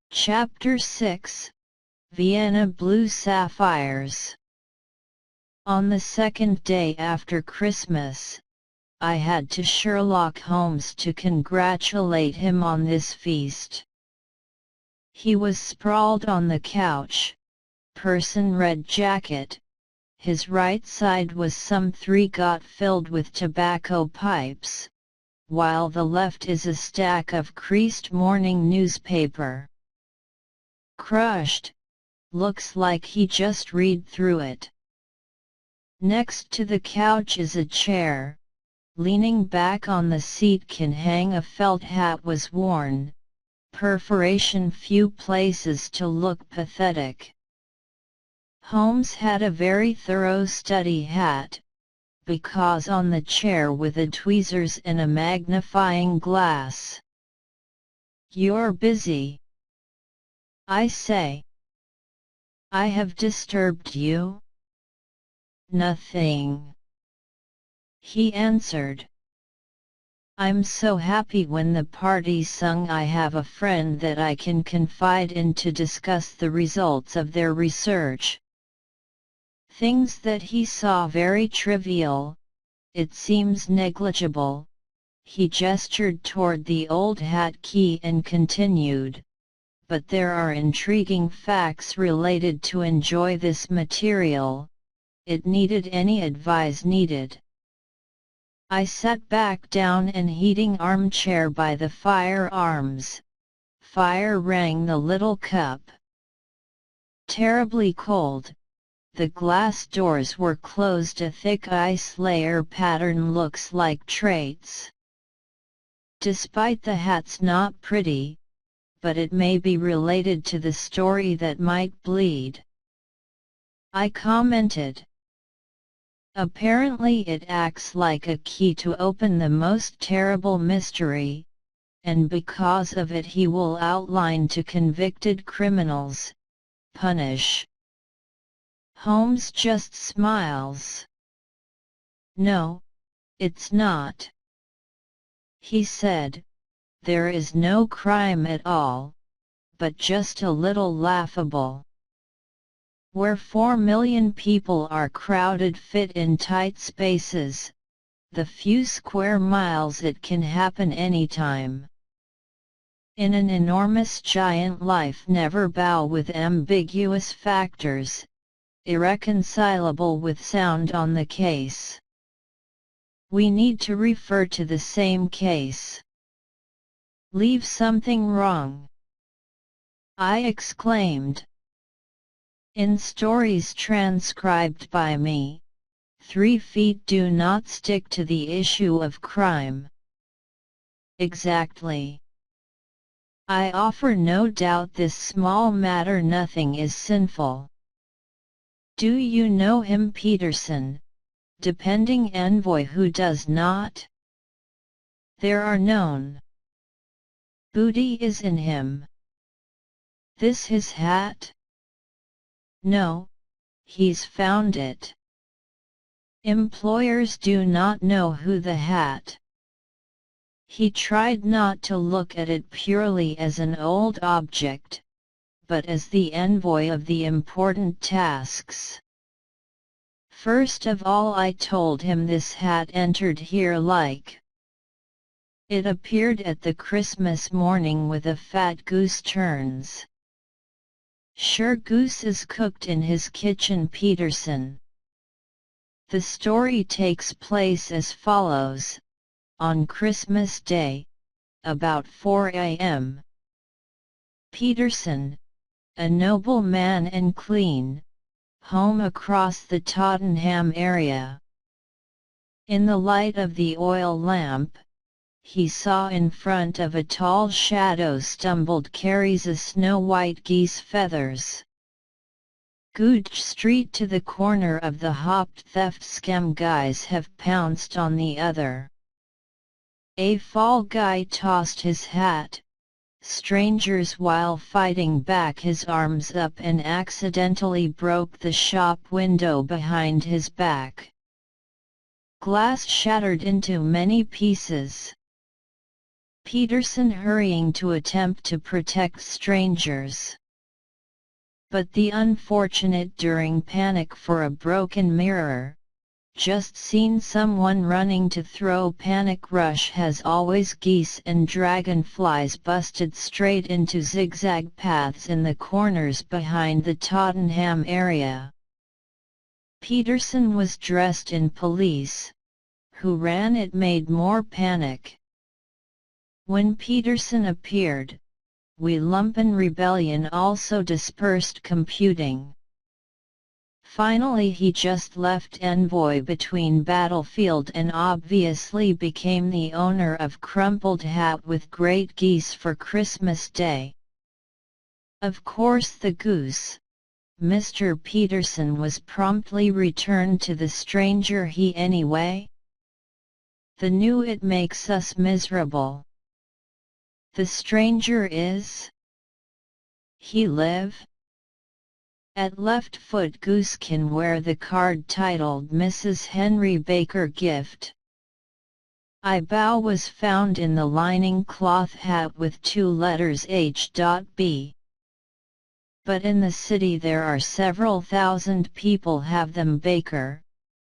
Chapter 6, Vienna Blue Sapphires. On the second day after Christmas, I had to Sherlock Holmes to congratulate him on this feast. He was sprawled on the couch, person red jacket, his right side was some 3 got filled with tobacco pipes, while the left is a stack of creased morning newspaper. Crushed, looks like he just read through it. Next to the couch is a chair, leaning back on the seat can hang a felt hat was worn, perforation few places to look pathetic. Holmes had a very thorough study hat, because on the chair with the tweezers and a magnifying glass. "You're busy, I say. I have disturbed you?" "Nothing," he answered. "I'm so happy when the party sung I have a friend that I can confide in to discuss the results of their research." Things that he saw very trivial, it seems negligible. He gestured toward the old hat key and continued, "But there are intriguing facts related to enjoy this material. It needed any advice needed." I sat back down and heating armchair by the firearms. Fire rang the little cup. Terribly cold. The glass doors were closed. A thick ice layer pattern looks like traits. Despite the hat's not pretty, but it may be related to the story that might bleed, I commented. Apparently it acts like a key to open the most terrible mystery, and because of it he will outline to convicted criminals, punish. Holmes just smiles. "No, it's not," he said. "There is no crime at all, but just a little laughable. Where 4 million people are crowded fit in tight spaces, the few square miles it can happen anytime. In an enormous giant life never bow with ambiguous factors, irreconcilable with sound on the case. We need to refer to the same case. Leave something wrong," I exclaimed. "In stories transcribed by me, 3 feet do not stick to the issue of crime." Exactly. I offer no doubt this small matter nothing is sinful. Do you know him, Peterson, depending envoy who does not? There are known. Booty is in him. This his hat? No, he's found it. Employers do not know who the hat. He tried not to look at it purely as an old object, but as the envoy of the important tasks. First of all I told him this hat entered here like. It appeared at the Christmas morning with a fat goose turns. Sure, goose is cooked in his kitchen, Peterson. The story takes place as follows. On Christmas Day, about 4 a.m. Peterson, a noble man and clean, home across the Tottenham area. In the light of the oil lamp, he saw in front of a tall shadow stumbled carries a snow-white geese feathers. Good Street to the corner of the hopped theft scam guys have pounced on the other. A fall guy tossed his hat, strangers while fighting back his arms up and accidentally broke the shop window behind his back. Glass shattered into many pieces. Peterson hurrying to attempt to protect strangers. But the unfortunate during panic for a broken mirror, just seen someone running to throw panic rush has always geese and dragonflies busted straight into zigzag paths in the corners behind the Tottenham area. Peterson was dressed in police, who ran it made more panic. When Peterson appeared, we lumpen rebellion also dispersed computing. Finally he just left envoy between battlefield and obviously became the owner of crumpled hat with great geese for Christmas Day. Of course the goose, Mr. Peterson was promptly returned to the stranger he anyway. The new it makes us miserable. The stranger is? He live? At left foot goose can wear the card titled Mrs. Henry Baker Gift. I bow was found in the lining cloth hat with 2 letters H.B. But in the city there are several thousand people have them Baker,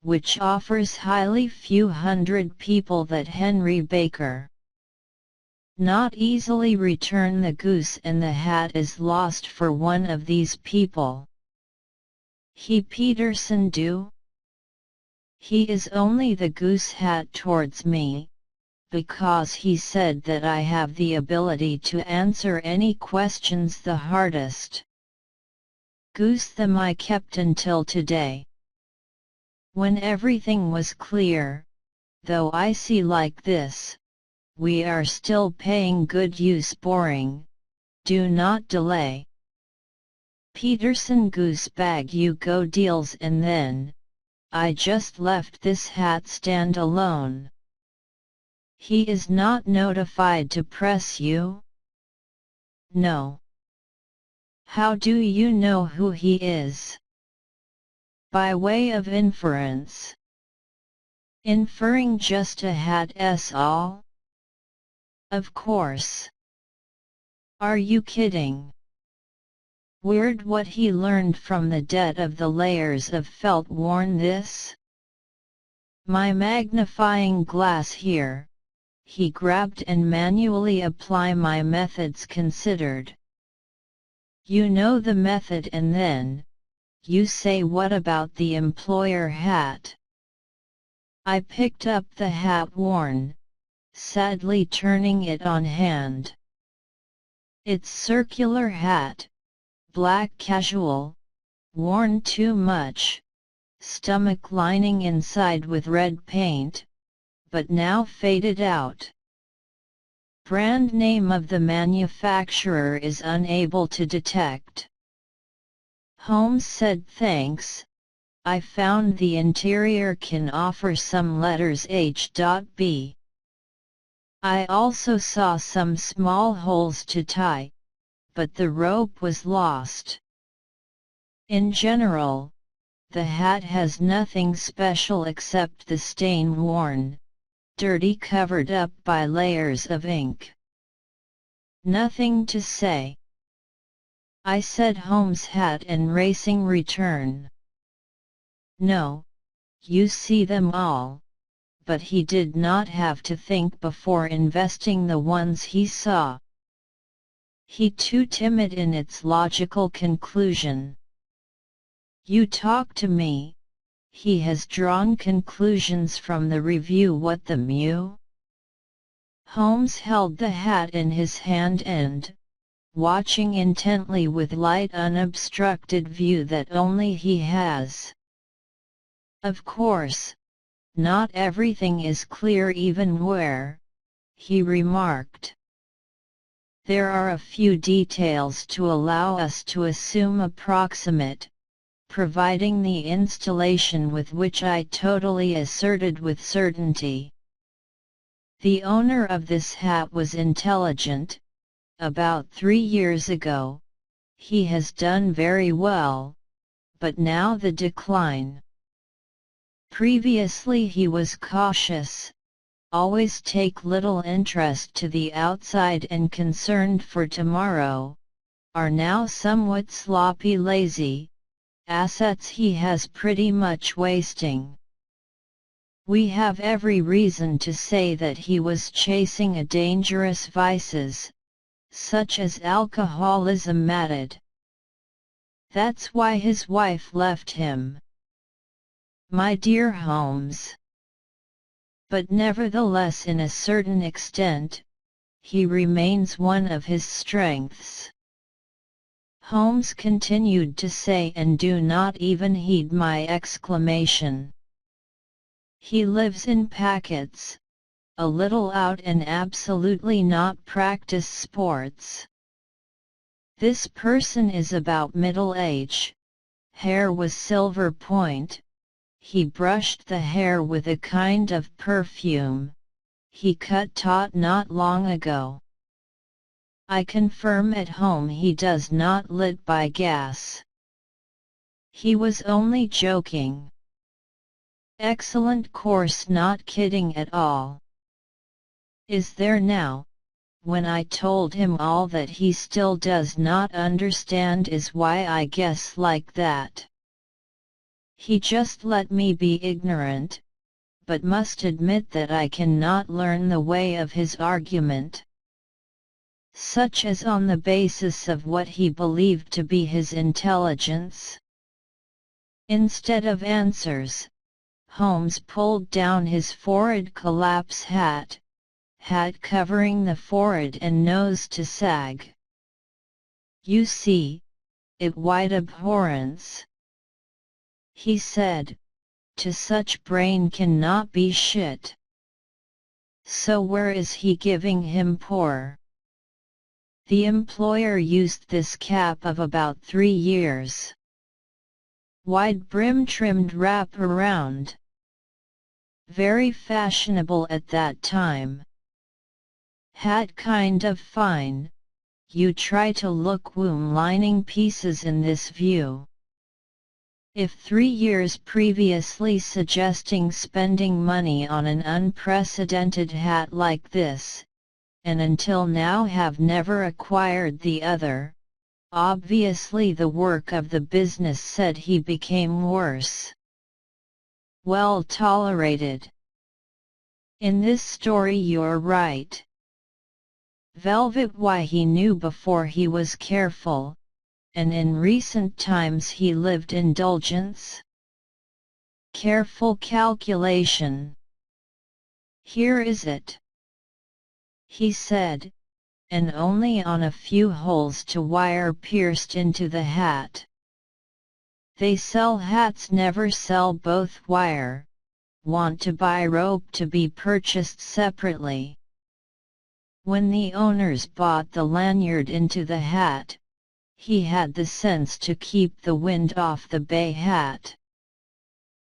which offers highly few hundred people that Henry Baker. Not easily return the goose and the hat is lost for one of these people. He Peterson do? He is only the goose hat towards me, because he said that I have the ability to answer any questions the hardest. Goose them I kept until today. When everything was clear, though I see like this, we are still paying good use boring, do not delay. Peterson goose bag you go deals and then, I just left this hat stand alone. He is not notified to press you? No. How do you know who he is? By way of inference. Inferring just a hat's all? Of course. Are you kidding? Weird what he learned from the debt of the layers of felt worn this? My magnifying glass here. He grabbed and manually apply my methods considered. You know the method and then, you say what about the employer hat? I picked up the hat worn, sadly turning it on hand. It's circular hat, black casual, worn too much, stomach lining inside with red paint, but now faded out. Brand name of the manufacturer is unable to detect. Holmes said thanks, I found the interior can offer some letters H.B. I also saw some small holes to tie, but the rope was lost. In general, the hat has nothing special except the stain worn, dirty covered up by layers of ink. Nothing to say. I said Holmes hat and racing return. No, you see them all, but he did not have to think before investing the ones he saw. He too timid in its logical conclusion. You talk to me, he has drawn conclusions from the review what the mew? Holmes held the hat in his hand and, watching intently with light unobstructed view that only he has. Of course, not everything is clear even where, he remarked. There are a few details to allow us to assume approximate, providing the installation with which I totally asserted with certainty. The owner of this hat was intelligent. About 3 years ago, he has done very well, but now the decline. Previously he was cautious, always take little interest to the outside and concerned for tomorrow, are now somewhat sloppy lazy, assets he has pretty much wasting. We have every reason to say that he was chasing a dangerous vices, such as alcoholism matted. That's why his wife left him. My dear Holmes. But nevertheless, in a certain extent, he remains one of his strengths. Holmes continued to say, and do not even heed my exclamation. He lives in packets, a little out and absolutely not practice sports. This person is about middle age, hair was silver point, he brushed the hair with a kind of perfume, he cut taut not long ago. I confirm at home he does not lit by gas. He was only joking. Excellent course, not kidding at all. Is there now, when I told him all that he still does not understand is why I guess like that. He just let me be ignorant, but must admit that I cannot learn the way of his argument. Such as on the basis of what he believed to be his intelligence. Instead of answers, Holmes pulled down his forehead collapse hat covering the forehead and nose to sag. You see, it white abhorrence. He said, to such brain cannot be shit. So where is he giving him poor? The employer used this cap of about 3 years. Wide brim trimmed wrap around. Very fashionable at that time. Hat kind of fine, you try to look womb lining pieces in this view. If 3 years previously suggesting spending money on an unprecedented hat like this, and until now have never acquired the other, obviously the work of the business said he became worse. Well tolerated. In this story you're right. Velvet, why he knew before he was careful, and in recent times he lived indulgence. Careful calculation. Here is it. He said, and only on a few holes to wire pierced into the hat. They sell hats, never sell both wire, want to buy rope to be purchased separately. When the owners bought the lanyard into the hat, he had the sense to keep the wind off the bay hat.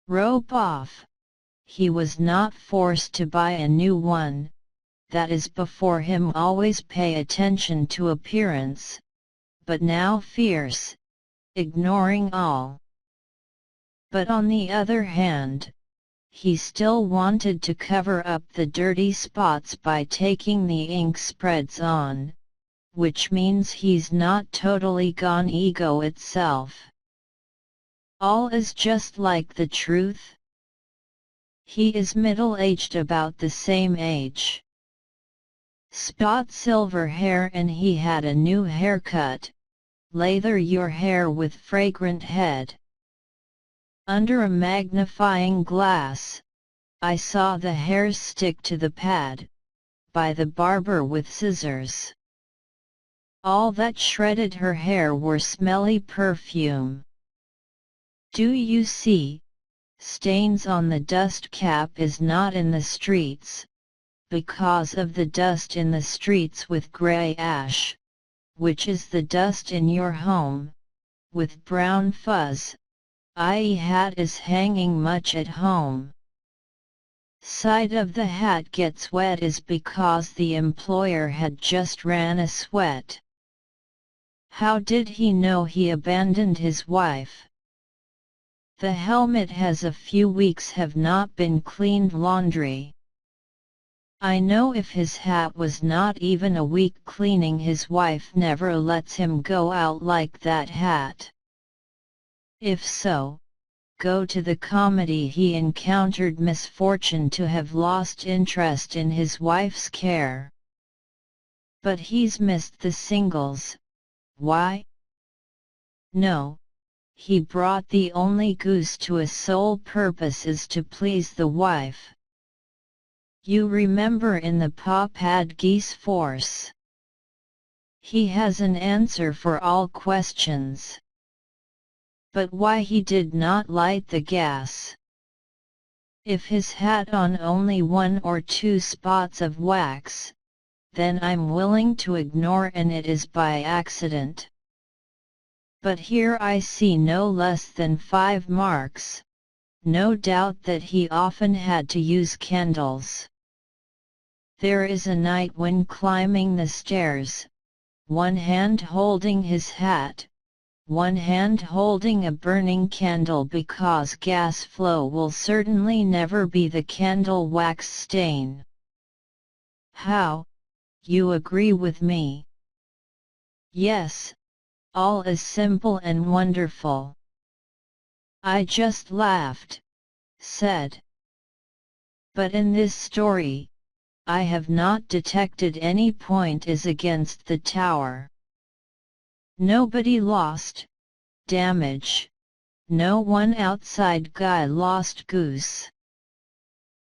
Rope off, he was not forced to buy a new one, that is before him always pay attention to appearance, but now fierce, ignoring all. But on the other hand, he still wanted to cover up the dirty spots by taking the ink spreads on, which means he's not totally gone ego itself. All is just like the truth. He is middle-aged, about the same age. Spot silver hair, and he had a new haircut, lather your hair with fragrant head. Under a magnifying glass, I saw the hairs stick to the pad, by the barber with scissors. All that shredded her hair were smelly perfume. Do you see, stains on the dust cap is not in the streets, because of the dust in the streets with grey ash, which is the dust in your home, with brown fuzz, i.e. hat is hanging much at home. Side of the hat gets wet is because the employer had just ran a sweat. How did he know he abandoned his wife? The helmet has a few weeks have not been cleaned laundry. I know if his hat was not even a week cleaning, his wife never lets him go out like that hat. If so, go to the comedy he encountered misfortune to have lost interest in his wife's care. But he's missed the singles. Why? No, he brought the only goose to a sole purpose is to please the wife. You remember in the Pop-Ad Geese Force. He has an answer for all questions. But why he did not light the gas? If his hat on only 1 or 2 spots of wax, then I'm willing to ignore and it is by accident. But here I see no less than 5 marks, no doubt that he often had to use candles. There is a night when climbing the stairs, one hand holding his hat, one hand holding a burning candle because gas flow will certainly never be the candle wax stain. How? You agree with me? Yes, all is simple and wonderful. I just laughed, said. But in this story, I have not detected any point is against the tower. Nobody lost damage. No one outside guy lost goose.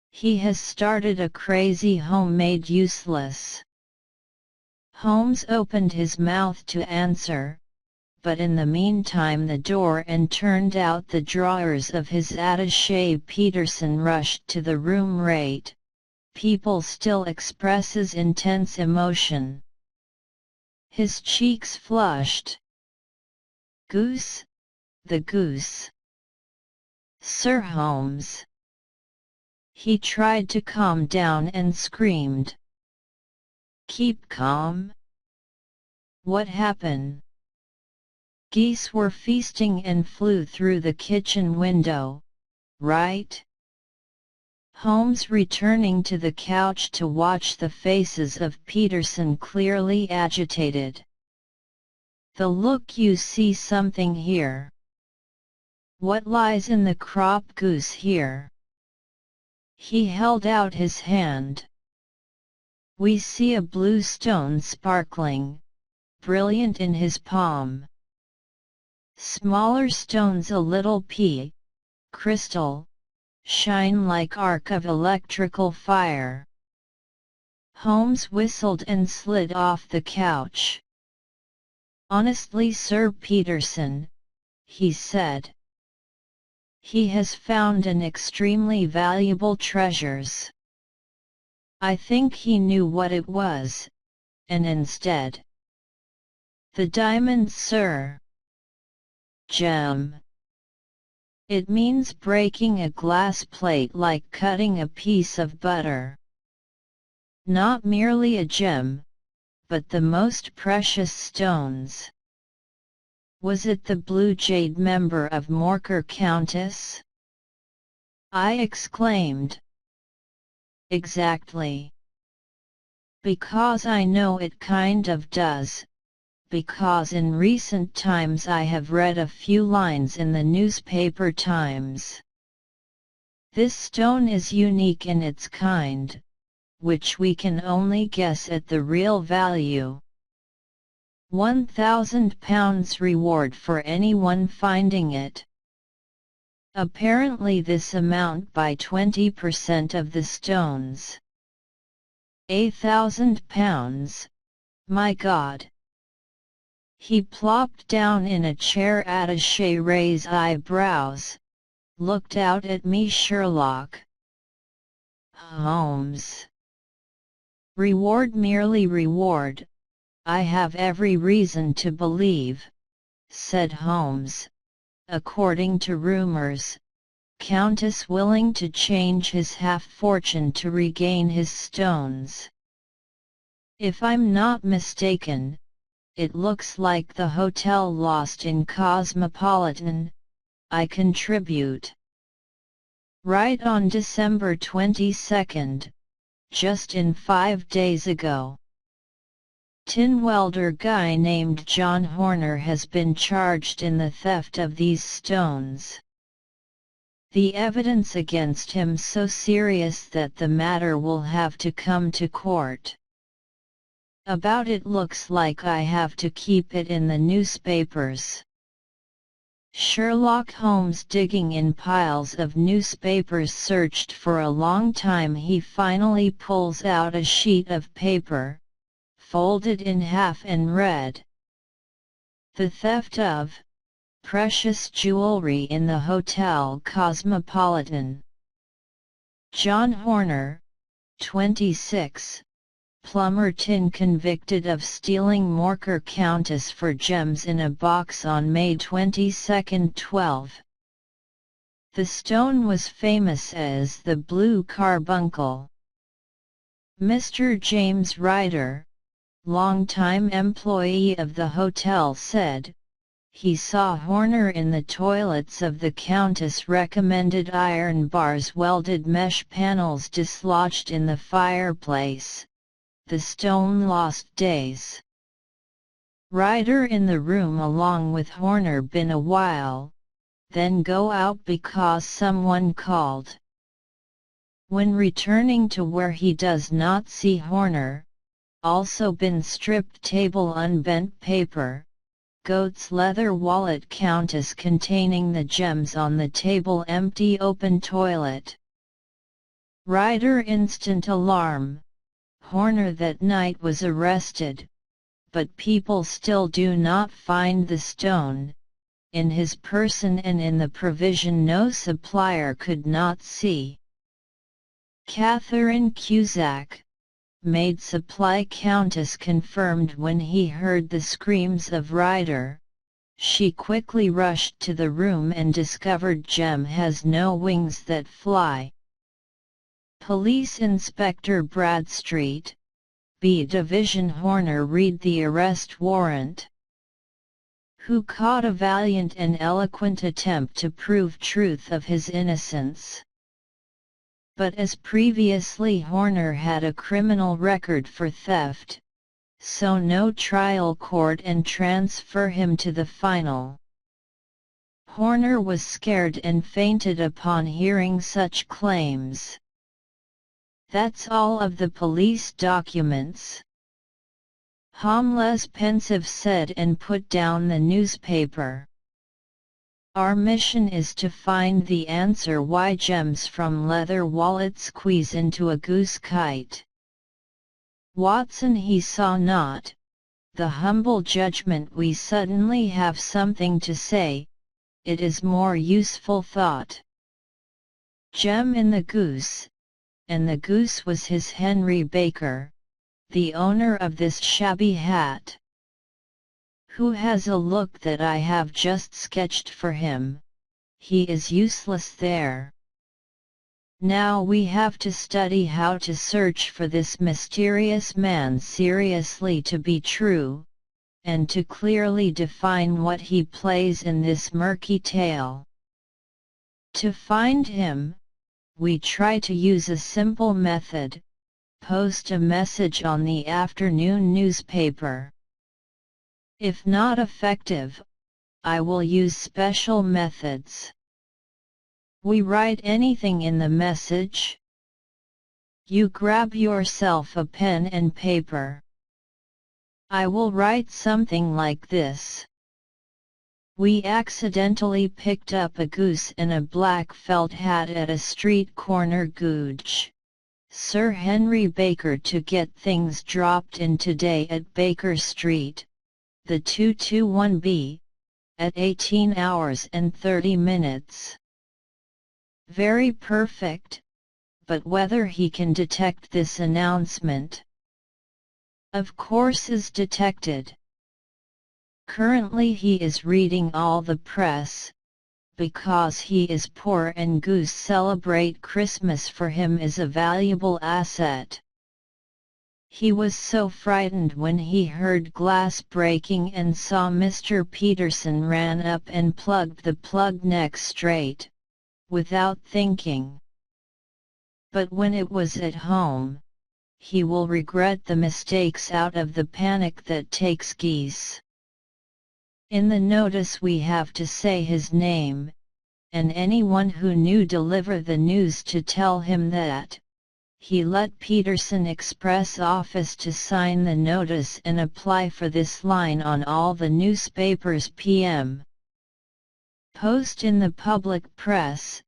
He has started a crazy homemade useless. Holmes opened his mouth to answer, but in the meantime the door and turned out the drawers of his attaché. Peterson rushed to the room. Rate. People still expresses intense emotion. His cheeks flushed. Goose? The goose. Sir Holmes. He tried to calm down and screamed. Keep calm. What happened? Geese were feasting and flew through the kitchen window, right? Holmes, returning to the couch to watch the faces of Peterson, clearly agitated. The look, you see something here. What lies in the crop goose here? He held out his hand. We see a blue stone sparkling, brilliant in his palm. Smaller stones, a little pea, crystal, shine like arc of electrical fire. Holmes whistled and slid off the couch. Honestly, Sir Peterson, he said. He has found an extremely valuable treasures. I think he knew what it was, and instead. The diamond, sir. Gem. It means breaking a glass plate like cutting a piece of butter. Not merely a gem, but the most precious stones. Was it the blue jade member of Morker Countess? I exclaimed. Exactly. Because I know it kind of does. Because in recent times I have read a few lines in the newspaper Times. This stone is unique in its kind, which we can only guess at the real value. £1,000 reward for anyone finding it. Apparently this amount by 20% of the stones. £1,000, my God. He plopped down in a chair. Attaché raised eyebrows, looked out at me. Sherlock Holmes. Reward, merely reward, I have every reason to believe, said Holmes. According to rumors, Countess willing to change his half-fortune to regain his stones. If I'm not mistaken, it looks like the hotel lost in Cosmopolitan. I contribute. Right on December 22, just in 5 days ago. Tin welder guy named John Horner has been charged in the theft of these stones. The evidence against him so serious that the matter will have to come to court. About it looks like I have to keep it in the newspapers. Sherlock Holmes digging in piles of newspapers searched for a long time. He finally pulls out a sheet of paper, folded in half and read. The theft of precious jewelry in the Hotel Cosmopolitan. John Horner, 26, plumber tin, convicted of stealing Morker Countess for gems in a box on May 22, 12. The stone was famous as the Blue Carbuncle. Mr. James Ryder, longtime employee of the hotel, said he saw Horner in the toilets of the Countess, recommended iron bars, welded mesh panels dislodged in the fireplace. The stone lost days. Ryder in the room along with Horner been a while, then go out because someone called. When returning to where he does not see Horner, also been stripped table, unbent paper, goat's leather wallet, Countess containing the gems on the table, empty, open toilet. Ryder instant alarm. Horner that night was arrested, but people still do not find the stone, in his person and in the provision no supplier could not see. Catherine Cusack, maid supply Countess, confirmed when he heard the screams of Ryder. She quickly rushed to the room and discovered gem has no wings that fly. Police Inspector Bradstreet, B Division. Horner read the arrest warrant. Who caught a valiant and eloquent attempt to prove truth of his innocence. But as previously Horner had a criminal record for theft, so no trial court and transfer him to the final. Horner was scared and fainted upon hearing such claims. That's all of the police documents. Holmes pensive said and put down the newspaper. Our mission is to find the answer why gems from leather wallet squeeze into a goose kite. Watson, he saw not, the humble judgment we suddenly have something to say, it is more useful thought. Gem in the goose, and the goose was his Henry Baker, the owner of this shabby hat, who has a look that I have just sketched for him. He is useless there. Now we have to study how to search for this mysterious man seriously, to be true, and to clearly define what he plays in this murky tale. To find him, we try to use a simple method: post a message on the afternoon newspaper. If not effective, I will use special methods. We write anything in the message. You grab yourself a pen and paper. I will write something like this. We accidentally picked up a goose and a black felt hat at a street corner. Gooch. Sir Henry Baker to get things dropped in today at Baker Street, the 221B, at 18 hours and 30 minutes. Very perfect, but whether he can detect this announcement? Of course is detected. Currently he is reading all the press, because he is poor and goose celebrate Christmas for him is a valuable asset. He was so frightened when he heard glass breaking and saw Mr. Peterson, ran up and plugged the plug neck straight, without thinking. But when it was at home, he will regret the mistakes out of the panic that takes geese. In the notice we have to say his name, and anyone who knew deliver the news to tell him that. He let Peterson Express office to sign the notice and apply for this line on all the newspapers p.m. Post in the public press,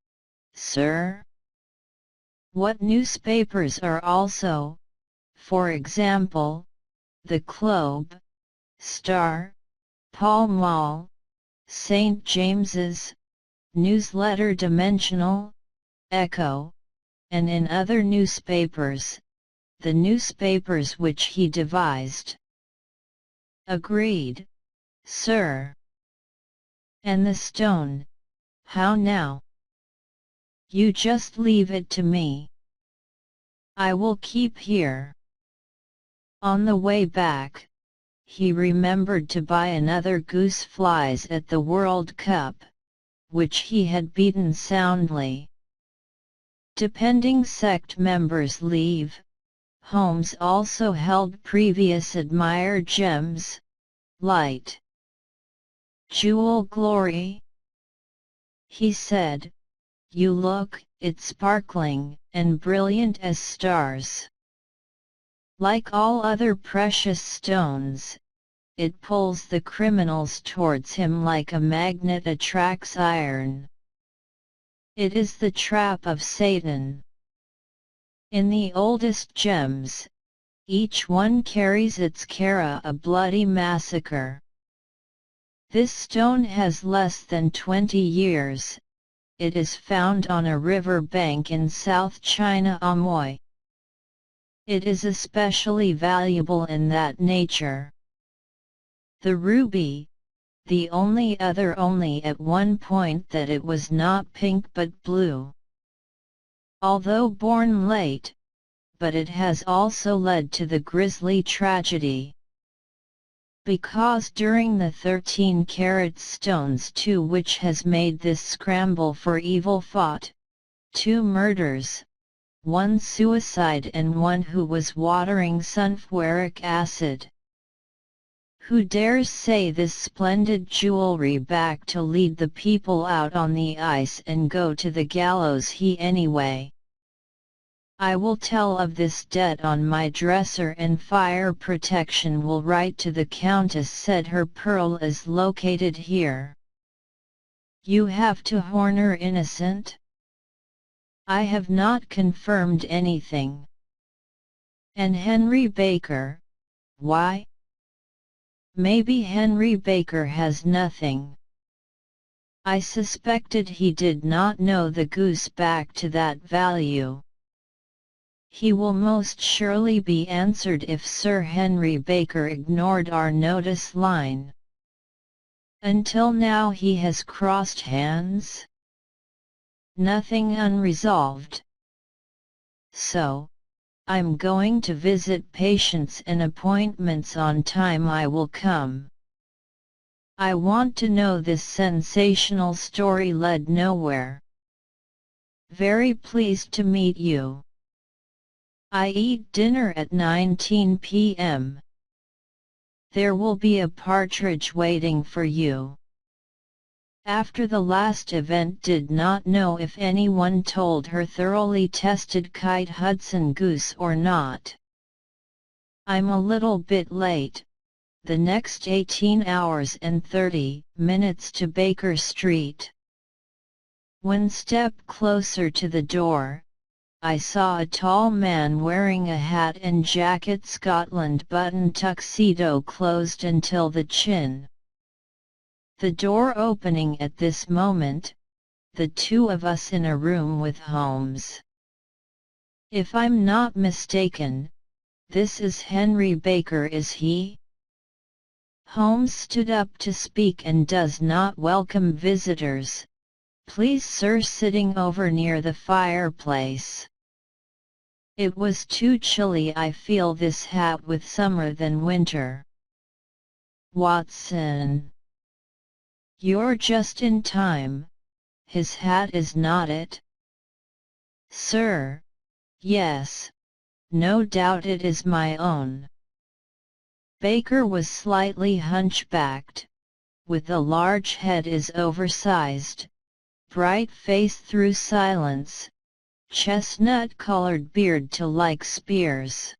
sir. What newspapers are also, for example, the Globe, Star, Pall Mall, St. James's, Newsletter Dimensional, Echo, and in other newspapers, the newspapers which he devised. Agreed, sir. And the stone, how now? You just leave it to me. I will keep here. On the way back, he remembered to buy another goose flies at the World Cup, which he had beaten soundly. Depending sect members leave, Holmes also held previous admired gems, light, jewel glory. He said, you look, it's sparkling, and brilliant as stars. Like all other precious stones, it pulls the criminals towards him like a magnet attracts iron. It is the trap of Satan. In the oldest gems, each one carries its kara, a bloody massacre. This stone has less than 20 years. It is found on a river bank in South China, Amoy. It is especially valuable in that nature. The ruby, the only other, only at one point that it was not pink but blue. Although born late, but it has also led to the grisly tragedy. Because during the 13-carat stones too, which has made this scramble for evil fought, 2 murders, 1 suicide and 1 who was watering sulfuric acid. Who dares say this splendid jewelry back to lead the people out on the ice and go to the gallows he anyway? I will tell of this debt on my dresser, and fire protection will write to the Countess, said her pearl is located here. You have to Horner innocent? I have not confirmed anything. And Henry Baker, why? Maybe Henry Baker has nothing. I suspected he did not know the goose back to that value. He will most surely be answered if Sir Henry Baker ignored our notice line. Until now he has crossed hands. Nothing unresolved. So, I'm going to visit patients and appointments on time. I will come. I want to know this sensational story led nowhere. Very pleased to meet you. I eat dinner at 19 p.m. There will be a partridge waiting for you. After the last event, did not know if anyone told her thoroughly tested Kite Hudson goose or not. I'm a little bit late, the next 18 hours and 30 minutes to Baker Street. When stepped closer to the door, I saw a tall man wearing a hat and jacket, Scotland button tuxedo closed until the chin. The door opening at this moment, the 2 of us in a room with Holmes. If I'm not mistaken, this is Henry Baker, is he? Holmes stood up to speak and does not welcome visitors. Please sir, sitting over near the fireplace. It was too chilly. I feel this hat with summer than winter. Watson. You're just in time. His hat is not it? Sir. Yes. no doubt it is my own. Baker was slightly hunchbacked, with a large head is oversized, bright face through silence, chestnut-colored beard to like spears.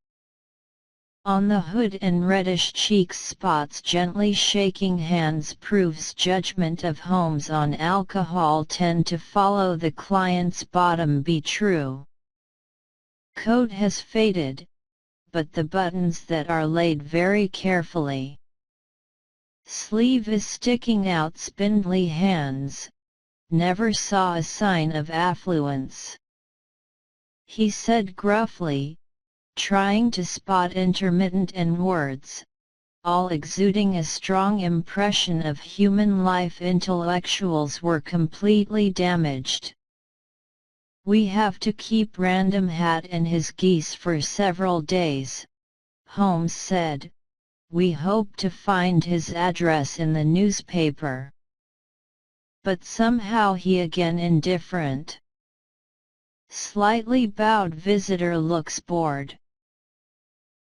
On the hood and reddish cheeks spots gently shaking hands proves judgment of Holmes on alcohol tend to follow the client's bottom be true. Coat has faded, but the buttons that are laid very carefully. Sleeve is sticking out spindly hands, never saw a sign of affluence. He said gruffly, trying to spot intermittent N words, all exuding a strong impression of human life. Intellectuals were completely damaged. We have to keep Random Hat and his geese for several days, Holmes said. We hope to find his address in the newspaper. But somehow he again indifferent. Slightly bowed visitor looks bored.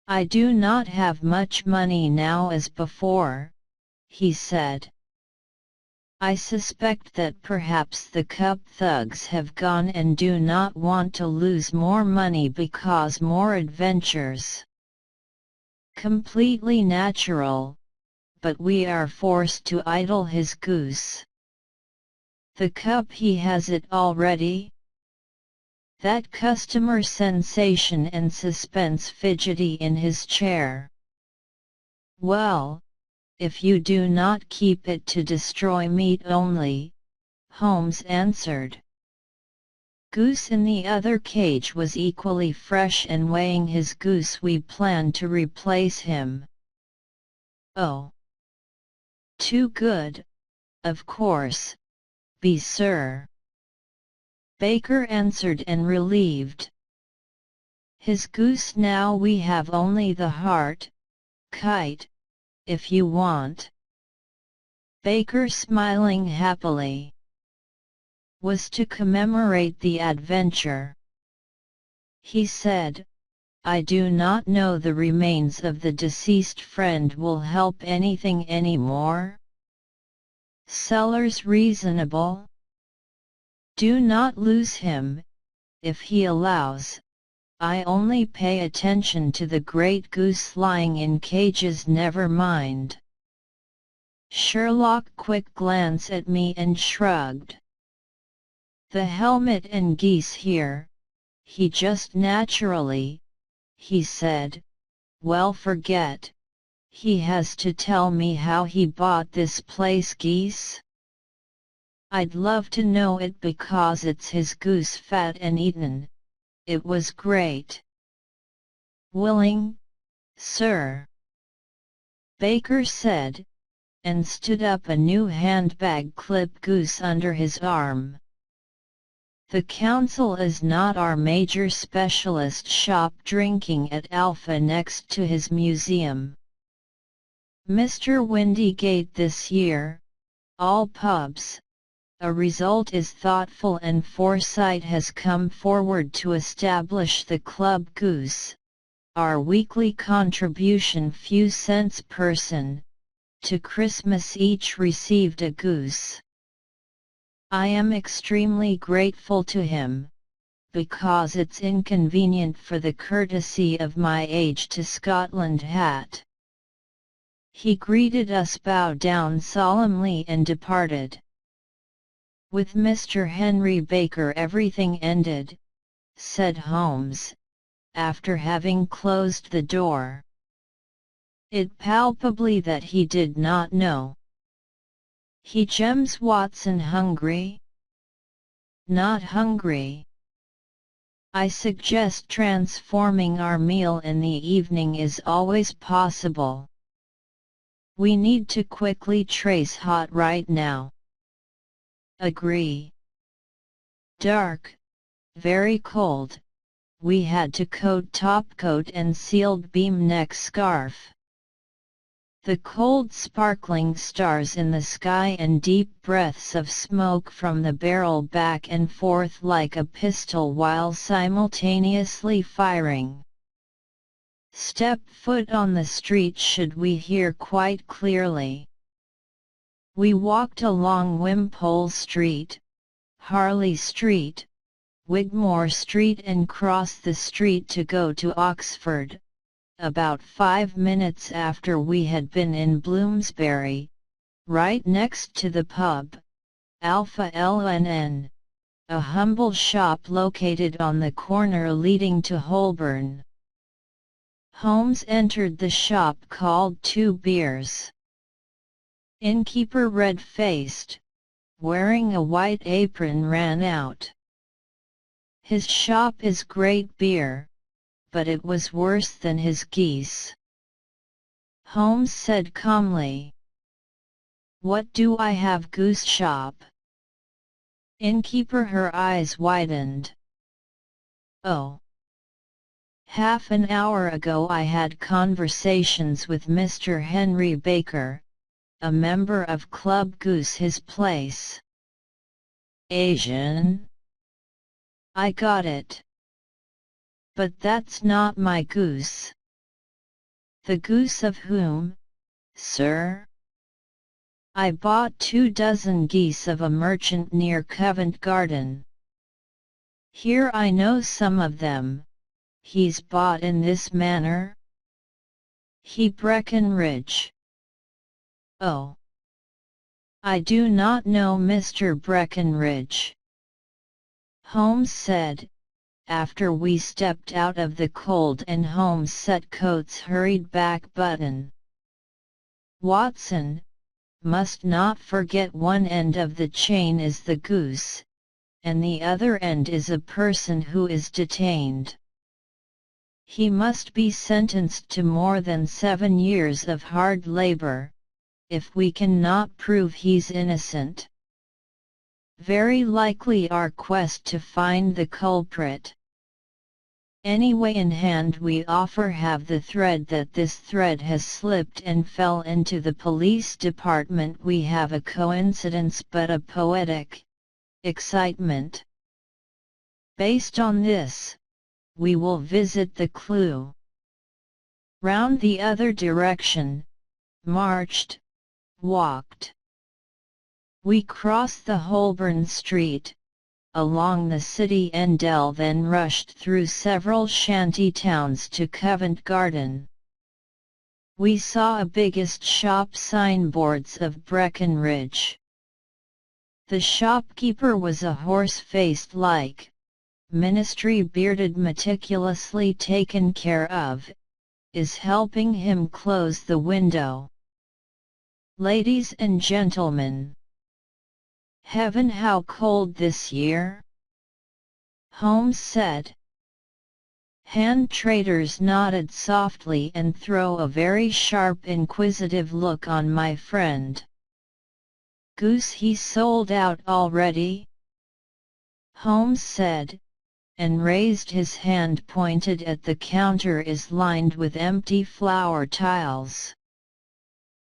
I do not have much money now as before, he said. I suspect that perhaps the cup thugs have gone and do not want to lose more money because more adventures. Completely natural, but we are forced to idle his goose. The cup he has it already? That customer sensation and suspense fidgety in his chair. Well, if you do not keep it to destroy meat only, Holmes answered. Goose in the other cage was equally fresh and weighing his goose. We plan to replace him. Oh. Too good, of course, be sir. Baker answered and relieved. His goose now we have only the heart, kite, if you want. Baker smiling happily. Was to commemorate the adventure. He said, I do not know the remains of the deceased friend will help anything anymore. Sellers reasonable. Do not lose him, if he allows. I only pay attention to the great goose lying in cages, never mind. Sherlock quick glance at me and shrugged. The helmet and geese here, he just naturally, he said, well forget, he has to tell me how he bought this place geese. I'd love to know it because it's his goose fat and eaten, it was great. Willing, sir? Baker said, and stood up a new handbag clip goose under his arm. The council is not our major specialist shop drinking at Alpha next to his museum. Mr. Windygate this year, all pubs. A result is thoughtful and foresight has come forward to establish the Club Goose, our weekly contribution few cents person, to Christmas each received a goose. I am extremely grateful to him, because it's inconvenient for the courtesy of my age to Scotland hat. He greeted us, bowed down solemnly and departed. With Mr. Henry Baker everything ended, said Holmes, after having closed the door. It palpably that he did not know. He James Watson hungry? Not hungry. I suggest transforming our meal in the evening is always possible. We need to quickly trace hot right now. Agree. Dark, very cold, we had to coat topcoat and sealed beam neck scarf. The cold sparkling stars in the sky and deep breaths of smoke from the barrel back and forth like a pistol while simultaneously firing. Step foot on the street should we hear quite clearly. We walked along Wimpole Street, Harley Street, Wigmore Street and crossed the street to go to Oxford. About 5 minutes after we had been in Bloomsbury, right next to the pub, Alpha LNN, a humble shop located on the corner leading to Holborn. Holmes entered the shop, called 2 beers. Innkeeper, red-faced, wearing a white apron, ran out. His shop is great beer, but it was worse than his geese. Holmes said calmly. What do I have, goose shop? Innkeeper, her eyes widened. Oh. Half an hour ago I had conversations with Mr. Henry Baker, a member of Club Goose, his place. Asian? I got it. But that's not my goose. The goose of whom, sir? I bought 24 geese of a merchant near Covent Garden. Here I know some of them. He's bought in this manner? He Breckenridge. Oh. I do not know Mr. Breckenridge. Holmes said, after we stepped out of the cold and Holmes' set coat's hurried back button. Watson, must not forget one end of the chain is the goose, and the other end is a person who is detained. He must be sentenced to more than 7 years of hard labor, if we cannot prove he's innocent. Very likely our quest to find the culprit. Anyway, in hand we offer have the thread that this thread has slipped and fell into the police department. We have a coincidence but a poetic excitement. Based on this, we will visit the clue. Round the other direction, marched, walked. We crossed the Holborn Street, along the city Endell, then rushed through several shanty towns to Covent Garden. We saw a biggest shop signboards of Breckenridge. The shopkeeper was a horse-faced like, ministry bearded, meticulously taken care of, is helping him close the window. Ladies and gentlemen. Heaven, how cold this year? Holmes said. Hand traders nodded softly and threw a very sharp, inquisitive look on my friend. Goose he sold out already? Holmes said, and raised his hand, pointed at the counter is lined with empty flour tiles.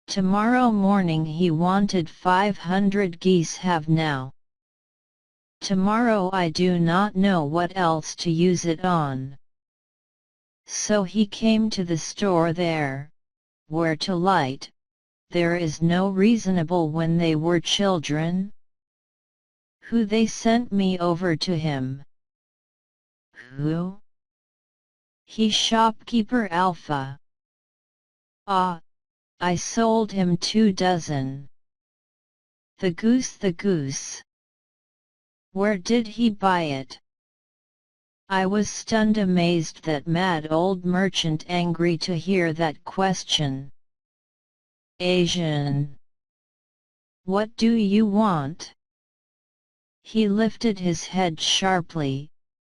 Tomorrow morning he wanted 500 geese, have now. Tomorrow I do not know what else to use it on. So he came to the store there, where to light, there is no reasonable when they were children. Who they sent me over to him. Who? He shopkeeper Alpha. Ah. I sold him 24. The goose. Where did he buy it? I was stunned, amazed, that mad old merchant, angry to hear that question. Asian. What do you want? He lifted his head sharply,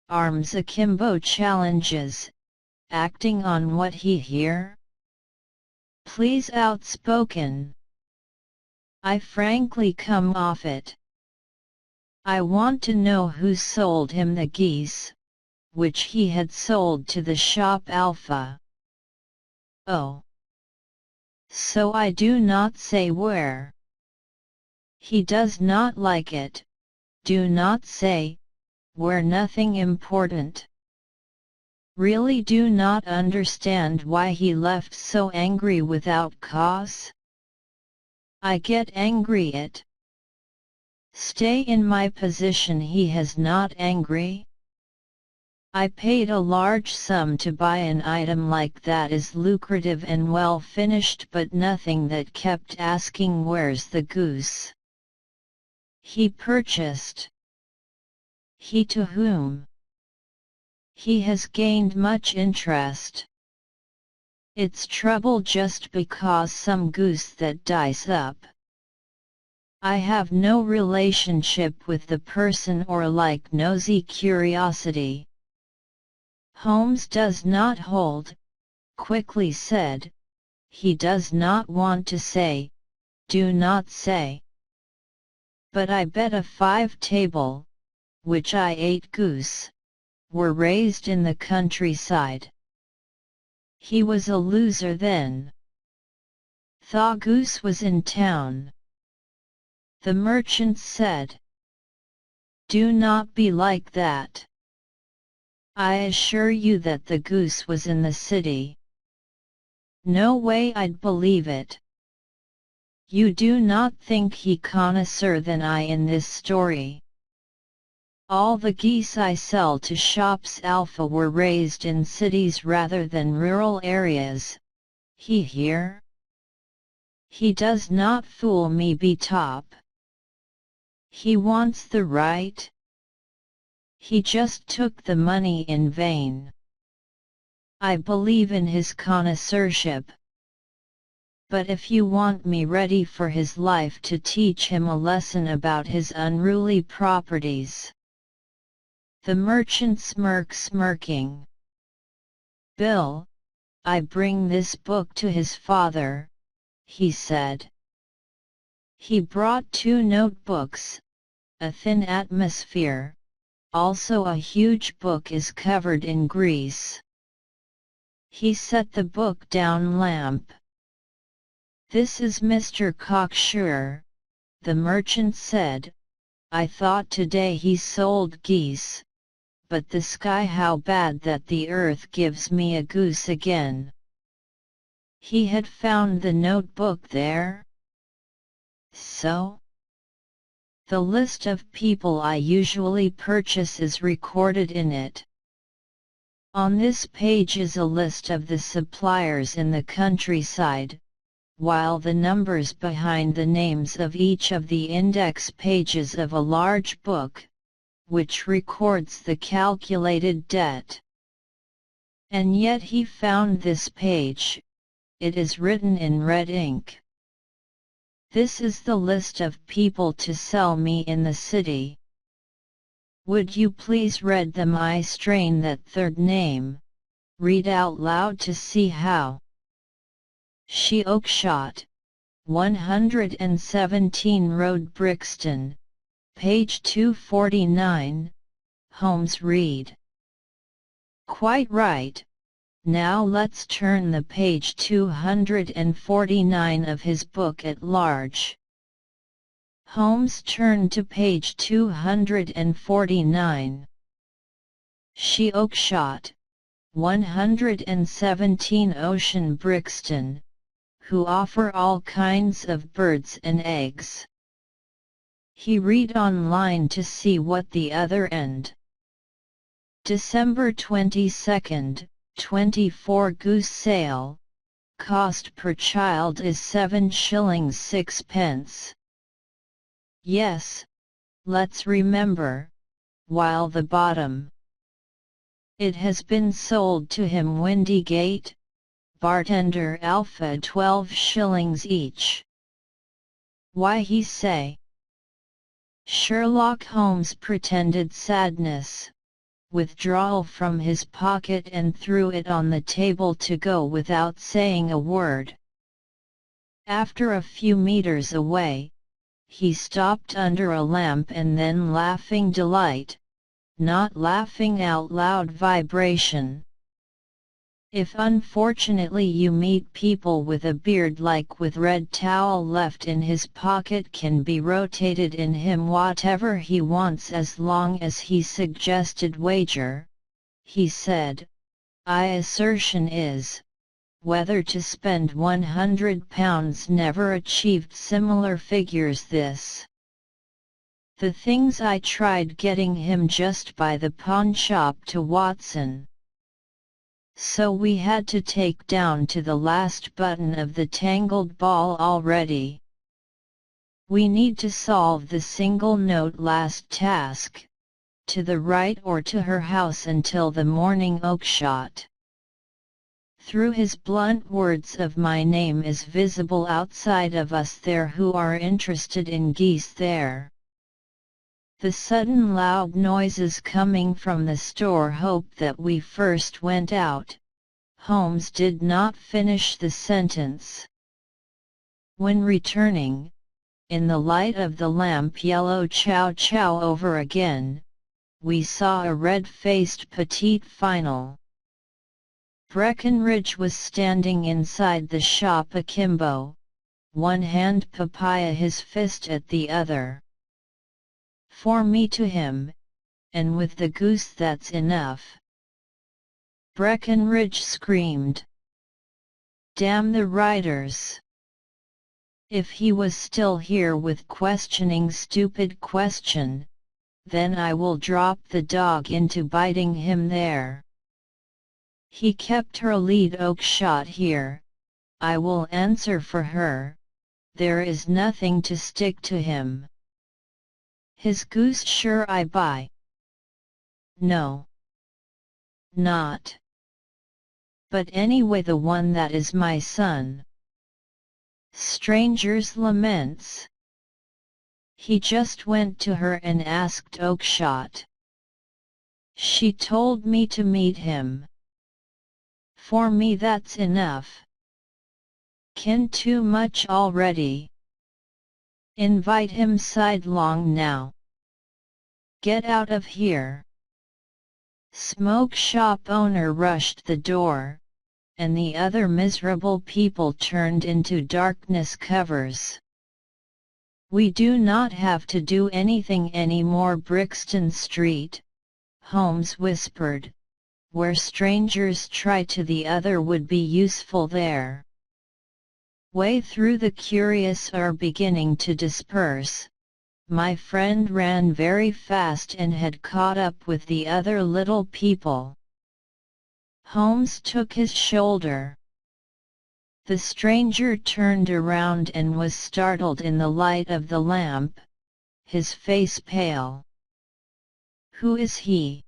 arms akimbo, challenges, acting on what he hear? Please, outspoken. I frankly come off it. I want to know who sold him the geese, which he had sold to the shop Alpha. Oh. So I do not say where. He does not like it, do not say, where, nothing important. really do not understand why he left so angry without cause. I get angry at. Stay in my position. He has not angry. I paid a large sum to buy an item like that is lucrative and well finished, but nothing that kept asking where's the goose. He purchased. He to whom? He has gained much interest. It's trouble just because some goose that dies up. I have no relationship with the person or like nosy curiosity. Holmes does not hold, quickly said. He does not want to say, do not say. But I bet a 5 table, which I ate goose, were raised in the countryside. He was a loser then. Thaw goose was in town. The merchant said. Do not be like that. I assure you that the goose was in the city. No way I'd believe it. You do not think he connoisseur than I in this story. All the geese I sell to shops alpha were raised in cities rather than rural areas. He here? He does not fool me be top. He wants the right. He just took the money in vain. I believe in his connoisseurship. But if you want me ready for his life to teach him a lesson about his unruly properties. The merchant smirking. Bill, I bring this book to his father, he said. He brought 2 notebooks, a thin atmosphere, also a huge book is covered in grease. He set the book down lamp. This is Mr. Cocksure, the merchant said. I thought today he sold geese, but the sky how bad that the earth gives me a goose again. He had found the notebook there. So? The list of people I usually purchase is recorded in it. On this page is a list of the suppliers in the countryside, while the numbers behind the names of each of the index pages of a large book, which records the calculated debt. And yet he found this page, it is written in red ink. This is the list of people to sell me in the city. Would you please read them? I strain that third name, read out loud to see how. Shelock, 117 Road Brixton, page 249, Holmes read. Quite right. Now let's turn the page 249 of his book at large. Holmes turned to page 249. Shelock, 117 Ocean Brixton, who offer all kinds of birds and eggs. He read online to see what the other end. December 22nd, 24 goose sale, cost per child is 7 shillings 6 pence. Yes, let's remember, while the bottom. It has been sold to him Windygate, bartender alpha 12 shillings each. Why he say? Sherlock Holmes pretended sadness, withdrawal from his pocket and threw it on the table to go without saying a word. After a few meters away, he stopped under a lamp and then laughing delight, not laughing out loud vibration. If unfortunately you meet people with a beard like with red towel left in his pocket can be rotated in him whatever he wants as long as he suggested wager, he said, Assertion is, whether to spend £100 never achieved similar figures this. The things I tried getting him just by the pawn shop to Watson. So we had to take down to the last button of the tangled ball already. We need to solve the single note last task, to the right or to her house until the morning oakshot. Through his blunt words of my name is visible outside of us there who are interested in geese there. The sudden loud noises coming from the store hoped that we first went out. Holmes did not finish the sentence. When returning, in the light of the lamp yellow chow chow over again, we saw a red-faced petite final. Breckenridge was standing inside the shop akimbo, one hand papaya his fist at the other. For me to him, and with the goose that's enough. Breckenridge screamed. Damn the writers! If he was still here with questioning stupid question, then I will drop the dog into biting him there. He kept her lead oakshot here, I will answer for her, there is nothing to stick to him. His goose sure I buy. No. Not. But anyway the one that is my son. Stranger's laments. He just went to her and asked oakshot. She told me to meet him. For me that's enough. Kin too much already. Invite him sidelong now. Get out of here. Smoke shop owner rushed the door, and the other miserable people turned into darkness covers. We do not have to do anything anymore. Brixton Street, Holmes whispered, where strangers try to the other would be useful there. Way through the curious are beginning to disperse. My friend ran very fast and had caught up with the other little people. Holmes took his shoulder. The stranger turned around and was startled in the light of the lamp, his face pale. Who is he?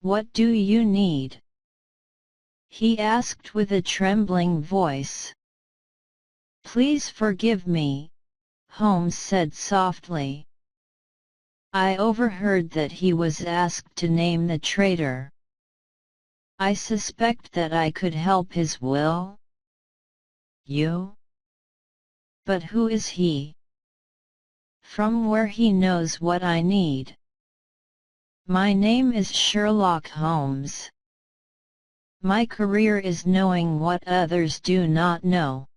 What do you need? He asked with a trembling voice. Please forgive me, Holmes said softly. I overheard that he was asked to name the traitor. I suspect that I could help his will. You? But who is he? From where he knows what I need. My name is Sherlock Holmes. My career is knowing what others do not know.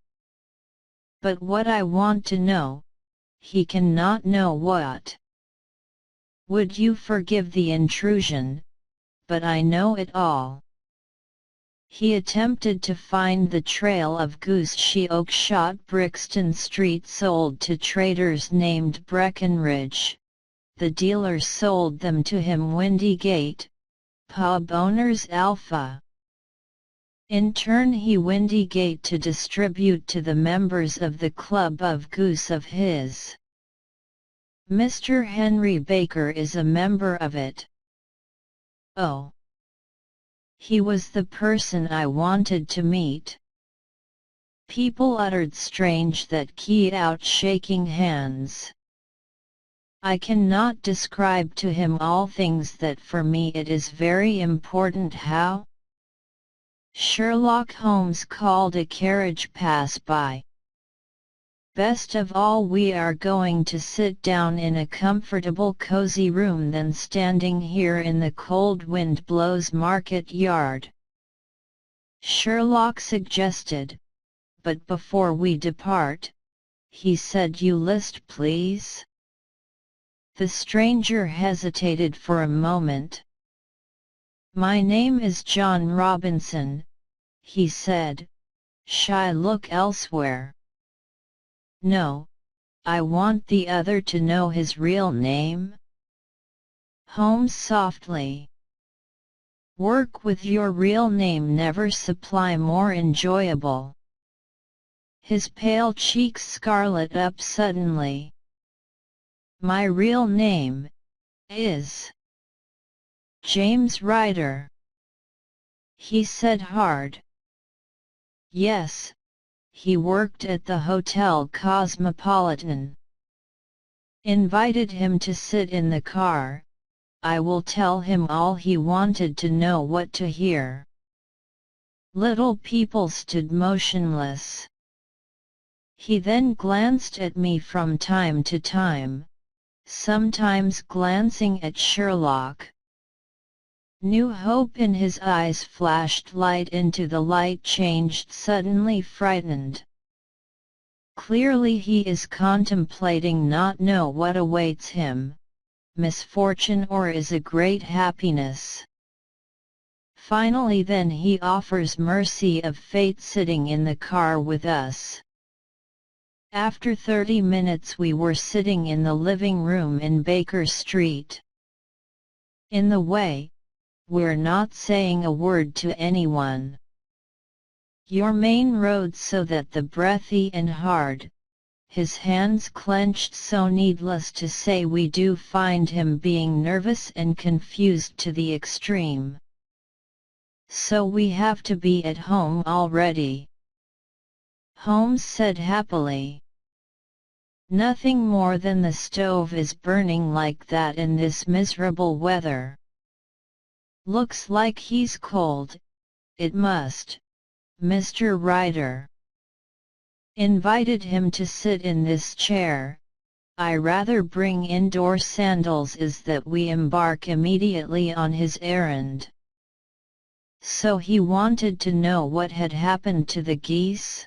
But what I want to know, he cannot know what. Would you forgive the intrusion, but I know it all. He attempted to find the trail of goose she oakshot Brixton Street sold to traders named Breckenridge. The dealer sold them to him Windygate, pub owner's Alpha. In turn he Windygate to distribute to the members of the club of goose of his. Mr. Henry Baker is a member of it. Oh. He was the person I wanted to meet. People uttered strange that keyed out shaking hands. I cannot describe to him all things that for me it is very important how. Sherlock Holmes called a carriage pass by. Best of all we are going to sit down in a comfortable cozy room than standing here in the cold wind blows market yard. Sherlock suggested, but before we depart, he said you list please. The stranger hesitated for a moment. "My name is John Robinson," he said. "Shall I look elsewhere?" "No, I want the other to know his real name." Holmes softly. "Work with your real name never supply more enjoyable." His pale cheeks scarlet up suddenly. "My real name is James Ryder," he said hard. "Yes, he worked at the Hotel Cosmopolitan." Invited him to sit in the car. I will tell him all he wanted to know what to hear. Little people stood motionless. He then glanced at me from time to time, sometimes glancing at Sherlock. New hope in his eyes flashed light into the light changed suddenly frightened. Clearly he is contemplating not know what awaits him, misfortune or is a great happiness. Finally then he offers mercy of fate sitting in the car with us. After 30 minutes we were sitting in the living room in Baker Street. In the way, we're not saying a word to anyone. Your main road so that the breathy and hard, his hands clenched so needless to say we do find him being nervous and confused to the extreme. So we have to be at home already. Holmes said happily. Nothing more than the stove is burning like that in this miserable weather. Looks like he's cold, it must, Mr. Ryder. Invited him to sit in this chair. I rather bring indoor sandals is that we embark immediately on his errand. So he wanted to know what had happened to the geese?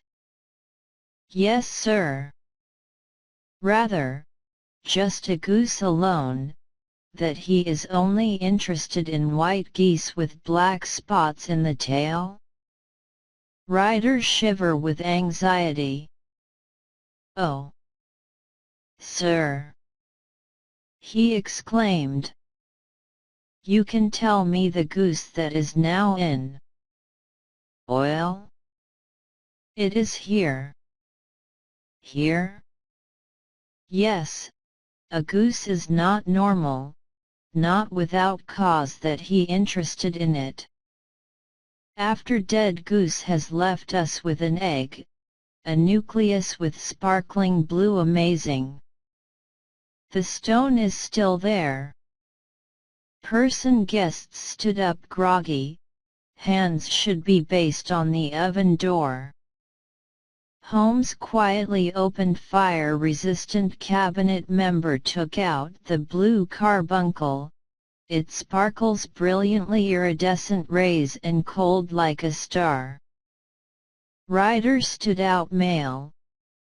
Yes, sir. Rather, just a goose alone, that he is only interested in white geese with black spots in the tail? Ryder shiver with anxiety. Oh! Sir! He exclaimed. You can tell me the goose that is now in oil? It is here. Here? Yes, a goose is not normal, not without cause that he interested in it. After dead goose has left us with an egg, a nucleus with sparkling blue amazing. The stone is still there. Person guests stood up groggy, hands should be based on the oven door. Holmes quietly opened fire-resistant cabinet member took out the blue carbuncle, it sparkles brilliantly iridescent rays and cold like a star. Ryder stood out male,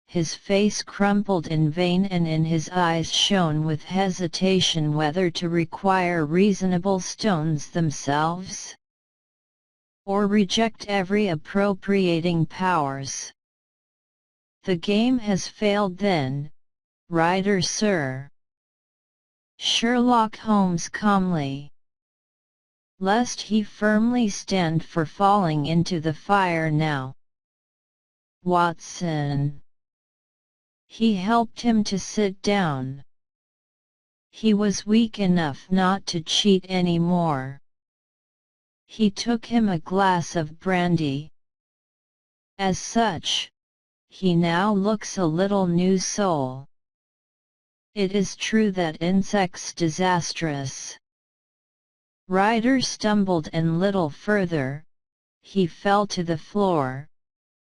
his face crumpled in vain and in his eyes shone with hesitation whether to require reasonable stones themselves, or reject every appropriating powers. The game has failed then, Ryder sir. Sherlock Holmes calmly. Lest he firmly stand for falling into the fire now. Watson. He helped him to sit down. He was weak enough not to cheat any more. He took him a glass of brandy. As such, he now looks a little new soul. It is true that insects disastrous. Ryder stumbled and little further, he fell to the floor,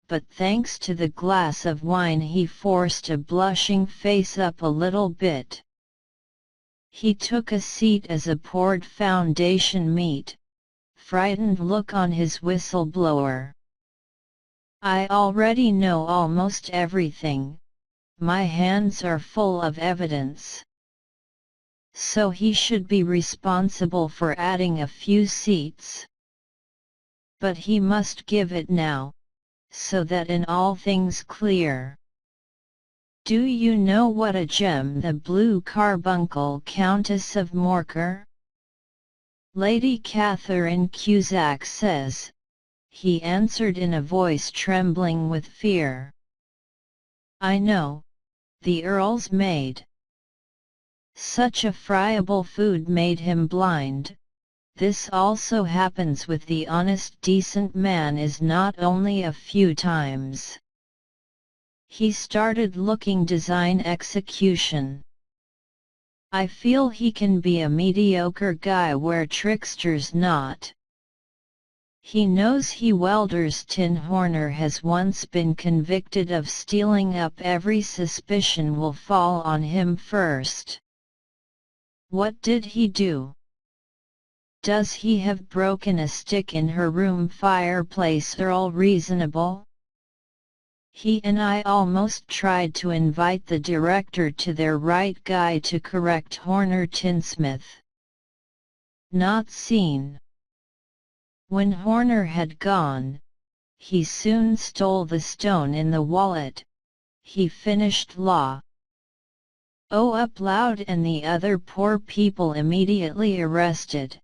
but thanks to the glass of wine he forced a blushing face up a little bit. He took a seat as a poured foundation meet, frightened look on his whistleblower. I already know almost everything, my hands are full of evidence. so he should be responsible for adding a few seats. But he must give it now, so that in all things clear. Do you know what a gem the blue carbuncle Countess of Morcar? Lady Catherine Cusack says, he answered in a voice trembling with fear. I know, the Earl's maid. Such a friable food made him blind. This also happens with the honest decent man is not only a few times. He started looking design execution. I feel he can be a mediocre guy where trickster's not. He knows he welders tin Horner has once been convicted of stealing up every suspicion will fall on him first. What did he do? Does he have broken a stick in her room fireplace Earl reasonable? He and I almost tried to invite the director to their right guy to correct Horner tinsmith. Not seen. When Horner had gone, he soon stole the stone in the wallet. He finished law. Oh, up loud, and the other poor people immediately arrested.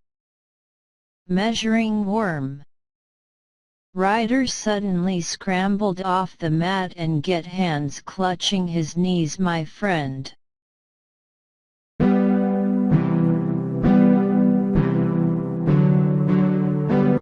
Measuring worm. Ryder suddenly scrambled off the mat and get hands clutching his knees. My friend,